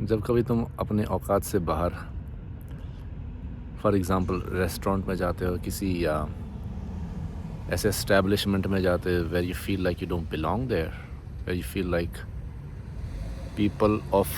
जब कभी तुम अपने औकात से बाहर फॉर एग्ज़ाम्पल रेस्टोरेंट में जाते हो, किसी या ऐसे एस्टेब्लिशमेंट में जाते हो where you feel like you don't belong there, where you feel like people of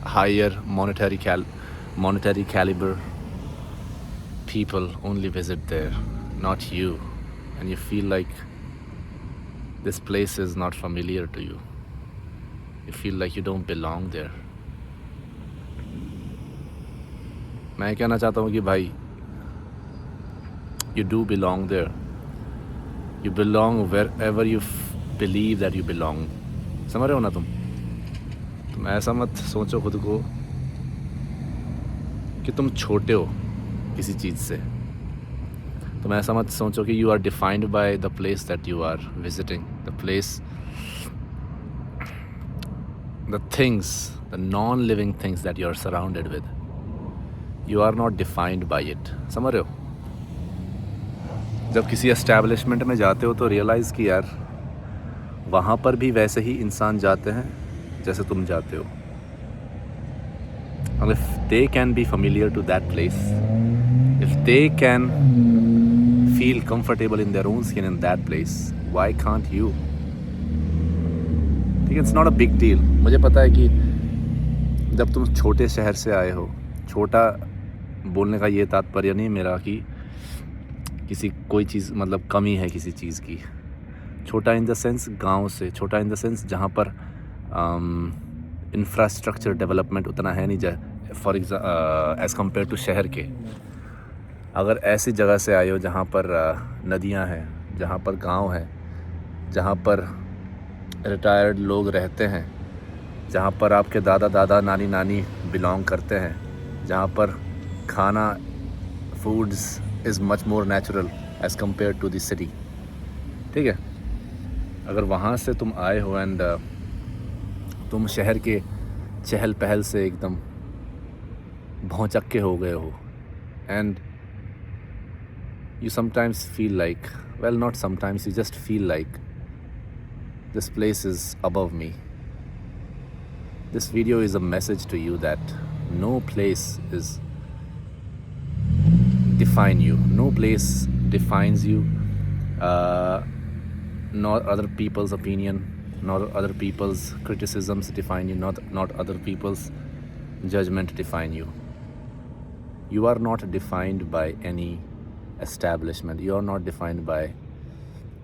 higher monetary caliber people only visit there, not you, and you feel like this place is not familiar to you. You feel like you don't belong there. मैं कहना चाहता हूँ कि भाई, you do belong there. You belong wherever you believe that you belong. समझ रहे हो ना तुम ऐसा मत सोचो खुद को कि तुम छोटे हो किसी चीज़ से. तुम ऐसा मत सोचो कि you are defined by the place that you are visiting, the place, the things, the non living things that you are surrounded with. You are not defined by it. समझ रहे हो? जब किसी एस्टैब्लिशमेंट में जाते हो तो रियलाइज़ कि यार वहाँ पर भी वैसे ही इंसान जाते हैं जैसे तुम जाते हो. And if they can be familiar to that place, if they can feel comfortable in their own skin in that place, why can't you? ठीक है, it's not a big deal. मुझे पता है कि जब तुम छोटे शहर से आए हो, छोटा बोलने का ये तात्पर्य नहीं मेरा कि किसी कोई चीज़ मतलब कमी है किसी चीज़ की. छोटा इन द सेंस गांव से, छोटा इन द सेंस जहाँ पर इंफ्रास्ट्रक्चर डेवलपमेंट उतना है नहीं फॉर एज़ कम्पेयर टू शहर के. अगर ऐसी जगह से आए हो जहाँ पर नदियाँ हैं, जहाँ पर गांव है, जहाँ पर रिटायर्ड लोग रहते हैं, जहाँ पर आपके दादा दादा नानी नानी बिलोंग करते हैं, जहाँ पर खाना foods is much more natural as compare to the city. ठीक है, अगर वहाँ से तुम आए हो एंड तुम शहर के चहल पहल से एकदम भौचक्के हो गए हो and you sometimes feel like, well, not sometimes, you just feel like this place is above me. This video is a message to you that no place is define you, no place defines you, nor other people's opinion, nor other people's criticisms define you, not other people's judgment define you. You are not defined by any establishment. You are not defined by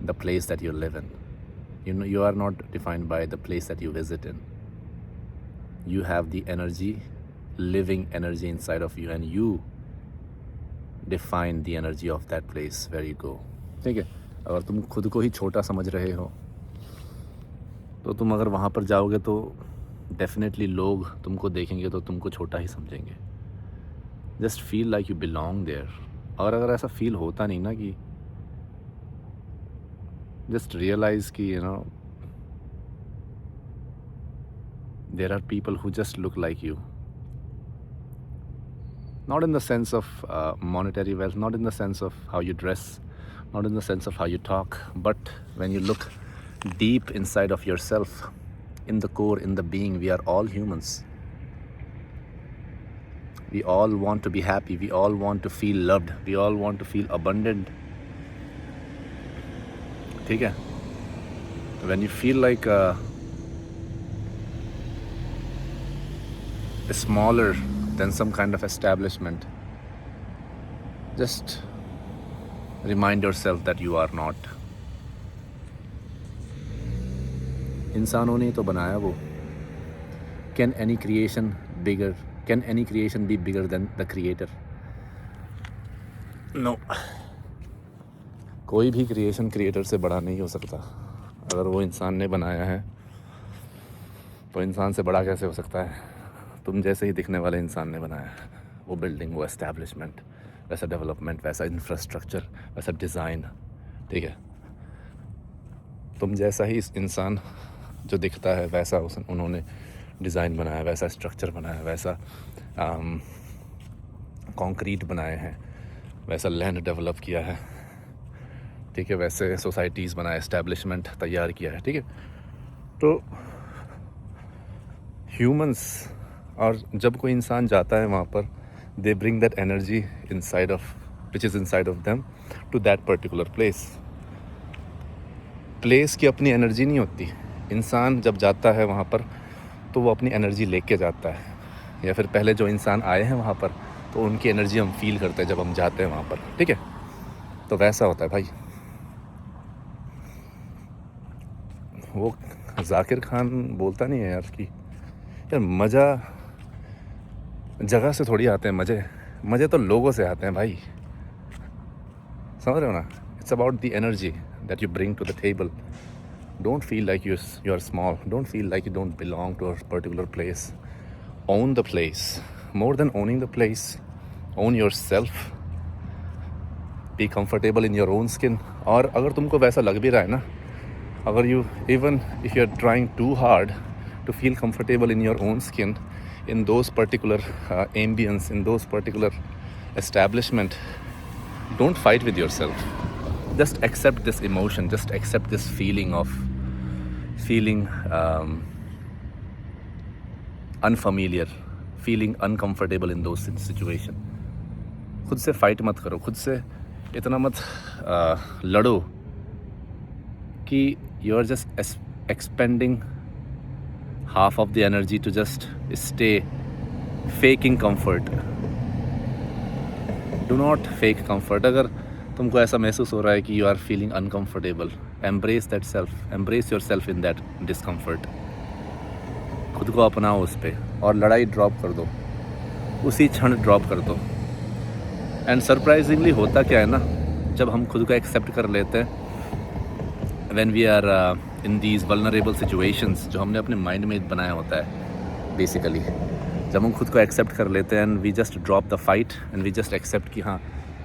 the place that you live in. You are not defined by the place that you visit in. You have the energy, living energy inside of you, and you define the energy of that place where you go. ठीक है, अगर तुम खुद को ही छोटा समझ रहे हो तो तुम अगर वहाँ पर जाओगे तो डेफिनेटली लोग तुमको देखेंगे तो तुमको छोटा ही समझेंगे. Just feel like you belong there. और अगर ऐसा फील होता नहीं ना कि जस्ट रियलाइज कि you know there are people who just look like you, not in the sense of monetary wealth, not in the sense of how you dress, not in the sense of how you talk, but when you look deep inside of yourself, in the core, in the being, we are all humans. We all want to be happy. We all want to feel loved. We all want to feel abundant. ठीक है? When you feel like smaller than some kind of establishment, just remind yourself that you are not. इंसानों ने तो बनाया वो. Can any creation be bigger than the creator? No. कोई भी creation creator से बड़ा नहीं हो सकता. अगर वो इंसान ने बनाया है तो इंसान से बड़ा कैसे हो सकता है? तुम जैसे ही दिखने वाले इंसान ने बनाया है. वो बिल्डिंग, वो एस्टैब्लिशमेंट, वैसा डेवलपमेंट, वैसा इंफ्रास्ट्रक्चर, वैसा डिज़ाइन. ठीक है, तुम जैसा ही इंसान जो दिखता है वैसा उन्होंने डिज़ाइन बनाया, वैसा स्ट्रक्चर बनाया, वैसा कंक्रीट बनाए हैं, वैसा लैंड डेवलप किया है. ठीक है, वैसे सोसाइटीज़ बनाए, एस्टैब्लिशमेंट तैयार किया है. ठीक है, तो ह्यूमंस और जब कोई इंसान जाता है वहाँ पर, they bring that energy inside of which is inside of them to that particular place. Place की अपनी एनर्जी नहीं होती। इंसान जब जाता है वहाँ पर तो वो अपनी एनर्जी लेके जाता है, या फिर पहले जो इंसान आए हैं वहाँ पर तो उनकी एनर्जी हम फील करते हैं जब हम जाते हैं वहाँ पर, ठीक है। तो वैसा होता है भाई। वो जाकिर खान बोलता नहीं है यार कि यार मज़ा जगह से थोड़ी आते हैं, मज़े तो लोगों से आते हैं भाई, समझ रहे हो ना। It's about the energy that you bring to the table. Don't feel like you are small, don't feel like you don't belong to a particular place. Own the place, more than owning the place, own yourself, be comfortable in your own skin. और अगर तुमको वैसा लग भी रहा है ना, अगर you even if you are trying too hard to feel comfortable in your own skin, in those particular ambience, in those particular establishment, don't fight with yourself. Just accept this emotion, just accept this feeling of feeling unfamiliar, feeling uncomfortable in those situation. खुद से fight मत करो, खुद से इतना मत लड़ो कि you are just expending half of the energy to just stay faking comfort. Do not fake comfort. अगर तुमको ऐसा महसूस हो रहा है कि you are feeling uncomfortable, embrace that self, embrace yourself in that discomfort. खुद को अपनाओ उस पर और लड़ाई ड्रॉप कर दो, उसी क्षण ड्रॉप कर दो। एंड सरप्राइजिंगली होता क्या है ना, जब हम खुद को एक्सेप्ट कर लेते हैं, when we are in these vulnerable situations, जो हमने अपने माइंड में बनाया होता है बेसिकली, जब हम खुद को एक्सेप्ट कर लेते हैं and we just drop the fight and we just accept कि हाँ,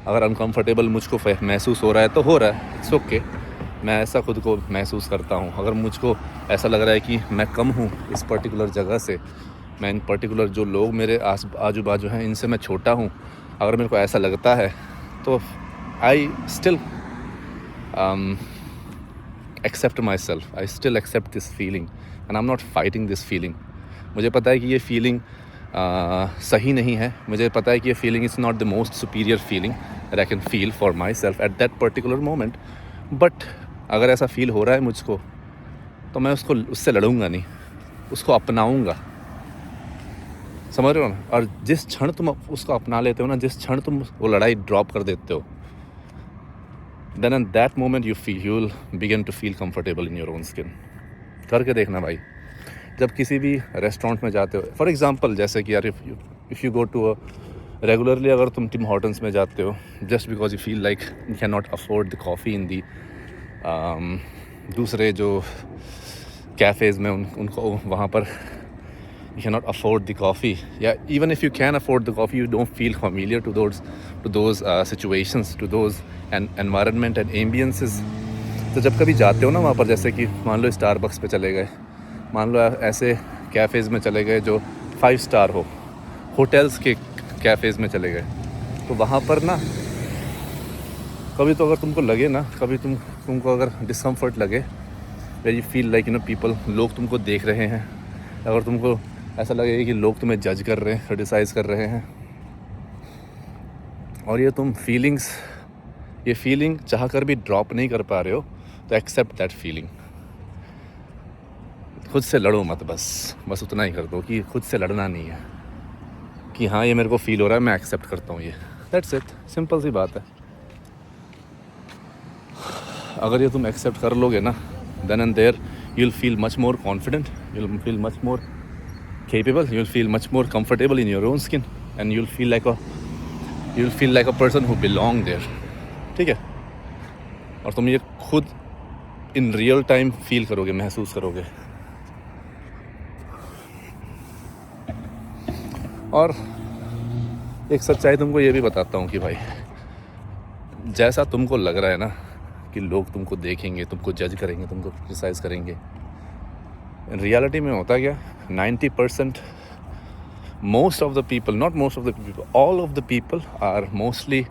अगर अनकंफर्टेबल मुझको महसूस हो रहा है तो हो रहा है, इट्स ओके, मैं ऐसा खुद को महसूस करता हूँ। अगर मुझको ऐसा लग रहा है कि मैं कम हूँ इस पर्टिकुलर जगह से, मैं इन पर्टिकुलर जो लोग मेरे आजू बाजू हैं इनसे मैं छोटा हूँ, अगर मेरे को ऐसा लगता है तो I still accept myself, I still accept this feeling and I'm not fighting this feeling. मुझे पता है कि ये feeling सही नहीं है, मुझे पता है कि ये feeling is not the most superior feeling that I can feel for myself at that particular moment, but अगर ऐसा feel हो रहा है मुझको तो मैं उससे लड़ूंगा नहीं, उसको अपनाऊंगा, समझ रहे हो ना। और जिस क्षण तुम उसको अपना लेते हो ना, जिस क्षण तुम वो लड़ाई ड्रॉप कर देते हो, then at that moment you'll begin to feel comfortable in your own skin. करके देखना भाई। जब किसी भी रेस्टोरेंट में जाते हो, फॉर एग्जांपल जैसे कि यार if you go to regularly, अगर तुम टिम हॉर्टन्स में जाते हो just because you feel like you can not afford the coffee in the दूसरे जो कैफ़ेज़ में उनको वहाँ पर you cannot afford the coffee. Yeah, even if you can afford the coffee, you don't feel familiar to those situations, to those environment and ambiences. तो जब कभी जाते हो ना वहाँ पर, जैसे कि मान लो स्टारबक्स पे चले गए, मान लो ऐसे कैफ़ेज़ में चले गए जो 5 स्टार हो, होटल्स के कैफ़ेज़ में चले गए, तो वहाँ पर ना कभी तो अगर तुमको लगे ना, कभी तुमको अगर डिस्कम्फर्ट लगे, where you feel like people, लोग तुमको देख रहे हैं, अगर तुमको ऐसा लगेगा कि लोग तुम्हें जज कर रहे हैं, क्रिटिसाइज़ कर रहे हैं, और ये तुम ये फीलिंग चाह कर भी ड्रॉप नहीं कर पा रहे हो, तो एक्सेप्ट दैट फीलिंग। खुद से लड़ो मत, बस उतना ही कर दो कि खुद से लड़ना नहीं है, कि हाँ ये मेरे को फील हो रहा है, मैं एक्सेप्ट करता हूँ ये, दैट्स इट, सिंपल सी बात है। अगर ये तुम एक्सेप्ट कर लोगे ना, then and there you'll feel much more confident, you'll feel much more capable, you'll feel much more comfortable in your own skin, and you'll feel like a person who belong there, ठीक है। और तुम ये खुद in real time feel करोगे, महसूस करोगे। और एक सच्चाई तुमको ये भी बताता हूँ कि भाई, जैसा तुमको लग रहा है ना कि लोग तुमको देखेंगे, तुमको जज करेंगे, तुमको क्रिटिसाइज़ करेंगे, इन रियलिटी में होता क्या, 90% most of the people, not most of the people, all of the people are mostly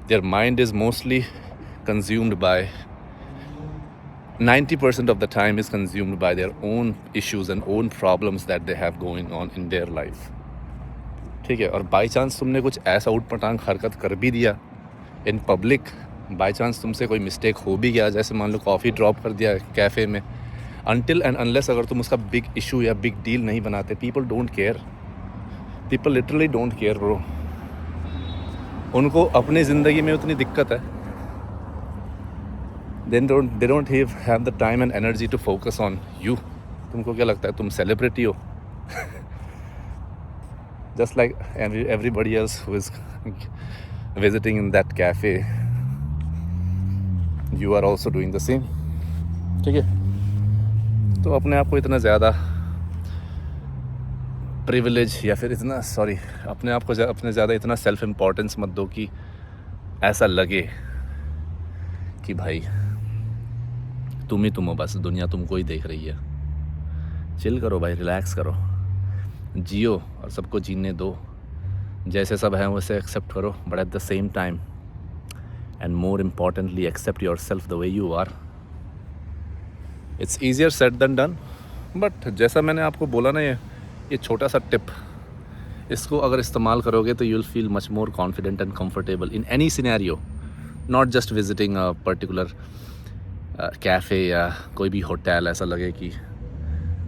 their mind is mostly consumed by 90% of the time is consumed by their own issues and own problems that they have going on in their life. ठीक है, और by chance तुमने कुछ ऐसा उठ पटांग हरकत कर भी दिया इन पब्लिक, बाई चांस तुमसे कोई मिस्टेक हो भी गया, जैसे मान लो कॉफ़ी ड्रॉप कर दिया कैफ़े में, अनटिल एंड अनलेस अगर तुम उसका बिग इशू या बिग डील नहीं बनाते, people don't care, people literally don't care bro. उनको अपनी ज़िंदगी में उतनी दिक्कत है, they don't have the time and energy to focus on you. तुमको क्या लगता है तुम सेलिब्रिटी हो? Just like everybody else who is visiting in that cafe, you are also doing the same. ठीक है, तो अपने आप को इतना ज़्यादा प्रिविलेज या फिर इतना अपने आप को अपने ज़्यादा इतना सेल्फ इम्पोर्टेंस मत दो कि ऐसा लगे कि भाई तुम ही तुम हो, बस दुनिया तुमको ही देख रही है. चिल करो भाई, रिलैक्स करो, जियो और सबको जीने दो, जैसे सब हैं वैसे एक्सेप्ट करो, but at the same time and more importantly accept yourself the way you are. It's easier said than done, but जैसा मैंने आपको बोला ना, ये छोटा सा टिप, इसको अगर इस्तेमाल करोगे तो you will feel much more confident and comfortable in any scenario, not just visiting a particular cafe या कोई भी होटल ऐसा लगे कि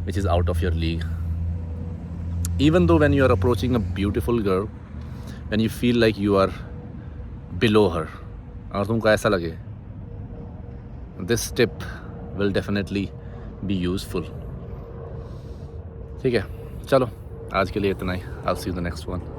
which is out of your league. Even though when you are approaching a beautiful girl, when you feel like you are below her, अगर तुमको ऐसा लगे, this tip will definitely be useful. ठीक है, चलो आज के लिए इतना ही. I'll see you in the next one.